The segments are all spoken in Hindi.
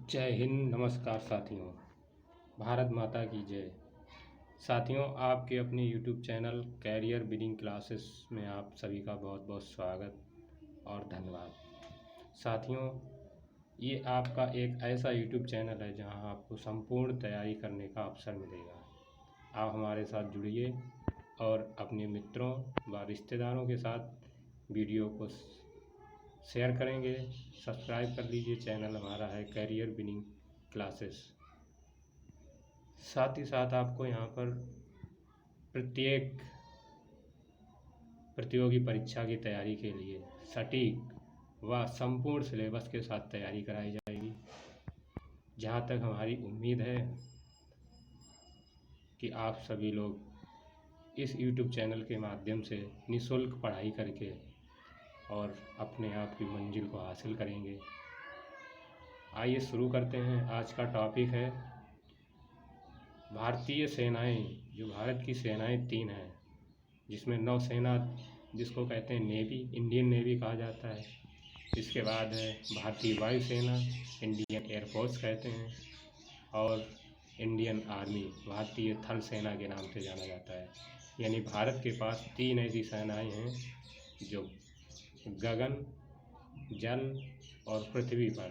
जय हिंद। नमस्कार साथियों, भारत माता की जय। साथियों, आपके अपने YouTube channel career building classes में आप सभी का बहुत बहुत स्वागत और धन्यवाद। साथियों, ये आपका एक ऐसा यूट्यूब चैनल है जहां आपको संपूर्ण तैयारी करने का अवसर मिलेगा। आप हमारे साथ जुड़िए और अपने मित्रों व रिश्तेदारों के साथ वीडियो को शेयर करेंगे। सब्सक्राइब कर लीजिए, चैनल हमारा है कैरियर बिल्डिंग क्लासेस। साथ ही साथ आपको यहाँ पर प्रत्येक प्रतियोगी परीक्षा की तैयारी के लिए सटीक व संपूर्ण सिलेबस के साथ तैयारी कराई जाएगी। जहाँ तक हमारी उम्मीद है कि आप सभी लोग इस YouTube चैनल के माध्यम से निःशुल्क पढ़ाई करके और अपने आप की मंजिल को हासिल करेंगे। आइए शुरू करते हैं। आज का टॉपिक है भारतीय सेनाएं। जो भारत की सेनाएं 3 हैं, जिसमें नौसेना जिसको कहते हैं नेवी, इंडियन नेवी कहा जाता है। इसके बाद है भारतीय वायुसेना, इंडियन एयरफोर्स कहते हैं, और इंडियन आर्मी, भारतीय थल सेना के नाम से जाना जाता है। यानी भारत के पास 3 ऐसी सेनाएं हैं जो गगन, जल और पृथ्वी पर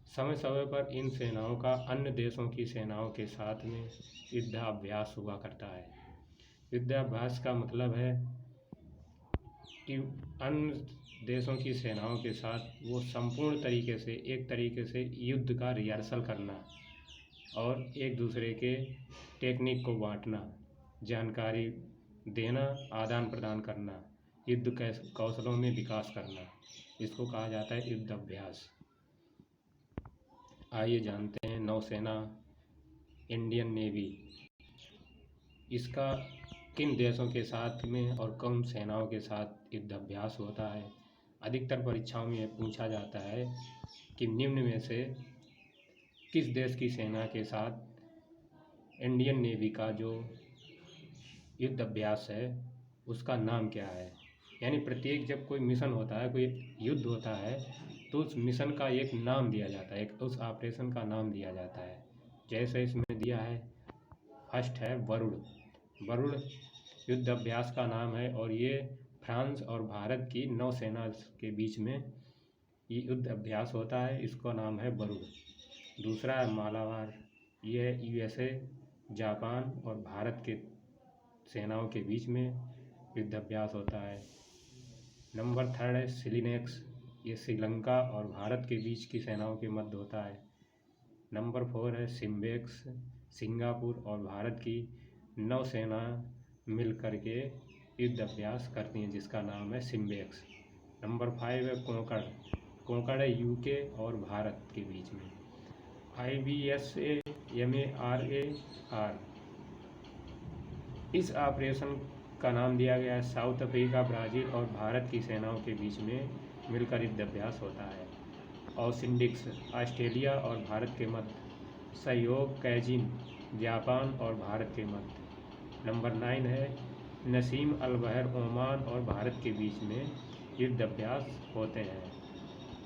समय समय पर इन सेनाओं का अन्य देशों की सेनाओं के साथ में युद्धाभ्यास हुआ करता है। युद्धाभ्यास का मतलब है कि अन्य देशों की सेनाओं के साथ वो संपूर्ण तरीके से एक तरीके से युद्ध का रिहर्सल करना और एक दूसरे के टेक्निक को बांटना, जानकारी देना, आदान प्रदान करना, युद्ध कौशलों में विकास करना, इसको कहा जाता है युद्ध अभ्यास। आइए जानते हैं नौसेना, इंडियन नेवी, इसका किन देशों के साथ में और कौन सेनाओं के साथ युद्ध अभ्यास होता है। अधिकतर परीक्षाओं में पूछा जाता है कि निम्न में से किस देश की सेना के साथ इंडियन नेवी का जो युद्ध अभ्यास है उसका नाम क्या है। यानी प्रत्येक जब कोई मिशन होता है, कोई युद्ध होता है, तो उस मिशन का एक नाम दिया जाता है, उस ऑपरेशन का नाम दिया जाता है। जैसे इसमें दिया है, फर्स्ट है वरुण। वरुण युद्ध अभ्यास का नाम है और ये फ्रांस और भारत की नौसेना के बीच में ये युद्ध अभ्यास होता है, इसका नाम है वरुण। दूसरा है मालाबार, ये है USA, जापान और भारत के सेनाओं के बीच में युद्ध अभ्यास होता है। नंबर 3 है सिलिनेक्स, ये श्रीलंका और भारत के बीच की सेनाओं के मध्य होता है। नंबर 4 है सिम्बेक्स, सिंगापुर और भारत की नौसेना मिल कर के युद्ध अभ्यास करती हैं, जिसका नाम है सिम्बेक्स। नंबर 5 है कोंकण। कोंकण है UK और भारत के बीच में। IBSAMARAR, इस ऑपरेशन का नाम दिया गया है साउथ अफ्रीका, ब्राज़ील और भारत की सेनाओं के बीच में मिलकर युद्ध अभ्यास होता है। और सिंडिक्स, ऑस्ट्रेलिया और भारत के मध्य। सहयोग कैजिन, जापान और भारत के मध्य। नंबर 9 है नसीम अल बहर, ओमान और भारत के बीच में युद्ध अभ्यास होते हैं।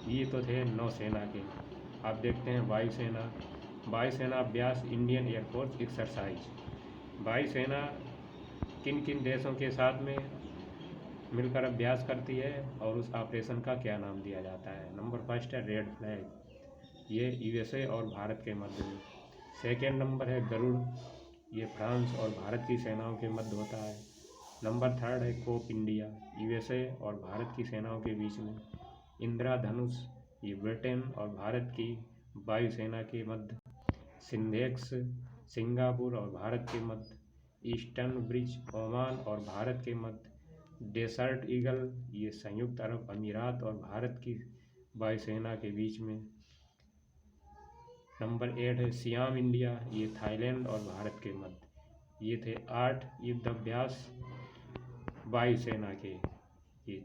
ये तो थे नौसेना के। आप देखते हैं वायुसेना। वायुसेना अभ्यास, इंडियन एयरफोर्स एक्सरसाइज। वायुसेना किन किन देशों के साथ में मिलकर अभ्यास करती है और उस ऑपरेशन का क्या नाम दिया जाता है। नंबर 1 है रेड फ्लैग, ये USA और भारत के मध्य में। सेकेंड नंबर है गरुड़, ये फ्रांस और भारत की सेनाओं के मध्य होता है। नंबर 3 है कोप इंडिया, USA और भारत की सेनाओं के बीच में। इंद्रधनुष, ये ब्रिटेन और भारत की वायुसेना के मध्य। सिंधेक्स, सिंगापुर और भारत के मध्य। ईस्टर्न ब्रिज, ओमान और भारत के मध्य। डेसर्ट ईगल, ये संयुक्त अरब अमीरात और भारत की वायुसेना के बीच में। नंबर 8 है सियाम इंडिया, ये थाईलैंड और भारत के मध्य। ये थे 8 युद्ध अभ्यास वायुसेना के। ये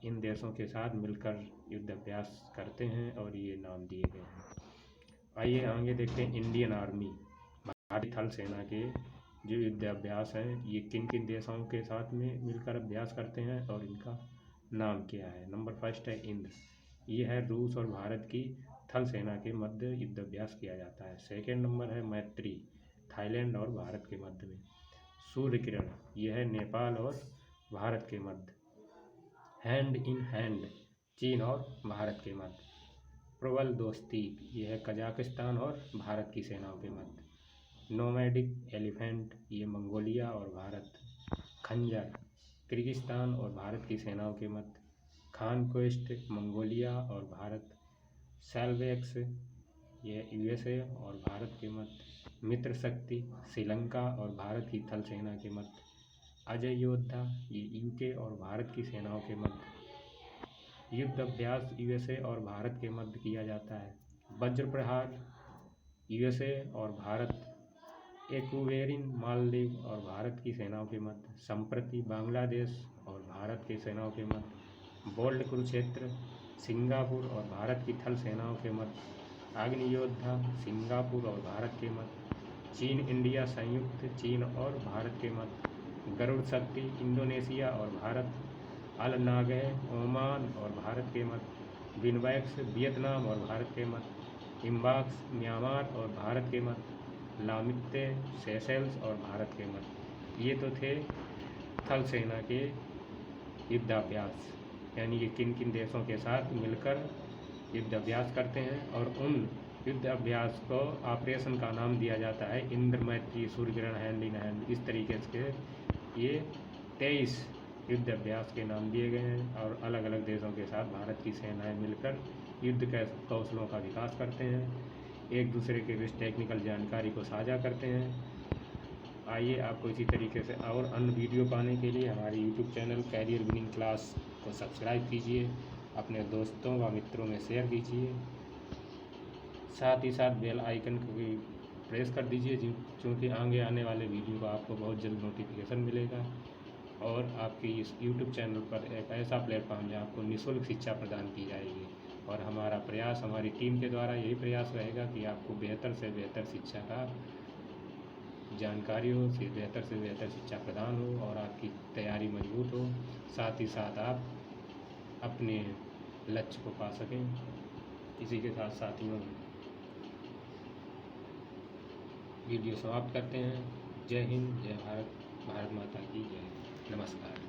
इन देशों के साथ मिलकर युद्ध अभ्यास करते हैं और ये नाम दिए गए हैं। आइए आगे देखते हैं इंडियन आर्मी, भारतीय थल सेना के जो युद्ध अभ्यास हैं, ये किन किन देशों के साथ में मिलकर अभ्यास करते हैं और इनका नाम क्या है। नंबर 1 है इंद्र, ये है रूस और भारत की थल सेना के मध्य युद्धाभ्यास किया जाता है। सेकेंड नंबर है मैत्री, थाईलैंड और भारत के मध्य में। सूर्य किरण, यह है नेपाल और भारत के मध्य। हैंड इन हैंड, चीन और भारत के मध्य। प्रबल दोस्ती, यह है कजाकिस्तान और भारत की सेनाओं के मध्य। नोमैडिक एलिफेंट, ये मंगोलिया और भारत। खंजर, किर्गिस्तान और भारत की सेनाओं के मध्य। कॉन्क्वेस्ट, मंगोलिया और भारत। सैल्वेक्स, यह यूएसए और भारत के मध्य। मित्र शक्ति, श्रीलंका और भारत की थल सेना के मध्य। अजय योद्धा, ये यूके और भारत की सेनाओं के मध्य। युद्ध अभ्यास यूएसए और भारत के मध्य किया जाता है। वज्र प्रहार, यूएसए और भारत। एक्वेरिन, मालदीव और भारत की सेनाओं के मध्य। संप्रति, बांग्लादेश और भारत की सेनाओं के मध्य। बोल्ड कुरुक्षेत्र, सिंगापुर और भारत की थल सेनाओं के मध्य। अग्नि योद्धा, सिंगापुर और भारत के मध्य। चीन इंडिया संयुक्त, चीन और भारत के मध्य। गरुड़ शक्ति, इंडोनेशिया और भारत। अल नागह, ओमान और भारत के मध्य। विनवैक्स, वियतनाम और भारत के मध्य। इम्बाक्स, म्यांमार और भारत के मध्य। लामित्ते, सेशेल्स और भारत के मध्य। ये तो थे थल सेना के युद्धाभ्यास, यानी कि किन किन देशों के साथ मिलकर युद्ध अभ्यास करते हैं। और उन युद्ध अभ्यास को ऑपरेशन का नाम दिया जाता है इंद्र, मैत्री, Surya Kiran, hand in hand. इस तरीके से ये 23 युद्ध अभ्यास के नाम दिए गए हैं। और अलग अलग देशों के साथ भारत की सेनाएं मिलकर युद्ध के कौशलों का विकास करते हैं, एक दूसरे के बीच टेक्निकल जानकारी को साझा करते हैं। आइए आपको इसी तरीके से और अन्य वीडियो पाने के लिए हमारे YouTube channel career winning class को सब्सक्राइब कीजिए, अपने दोस्तों व मित्रों में शेयर कीजिए, साथ ही साथ बेल आइकन को भी प्रेस कर दीजिए, क्योंकि आगे आने वाले वीडियो का आपको बहुत जल्द नोटिफिकेशन मिलेगा। और आपके इस यूट्यूब चैनल पर एक ऐसा प्लेटफॉर्म जहाँ आपको निःशुल्क शिक्षा प्रदान की जाएगी। और हमारा प्रयास, हमारी टीम के द्वारा यही प्रयास रहेगा कि आपको बेहतर से बेहतर शिक्षा का जानकारी हो, बेहतर से बेहतर शिक्षा प्रदान हो और आपकी तैयारी मजबूत हो, साथ ही साथ आप अपने लक्ष्य को पा सकें। इसी के साथ साथियों वीडियो समाप्त करते हैं। जय हिंद, जय भारत, भारत माता की जय। नमस्कार।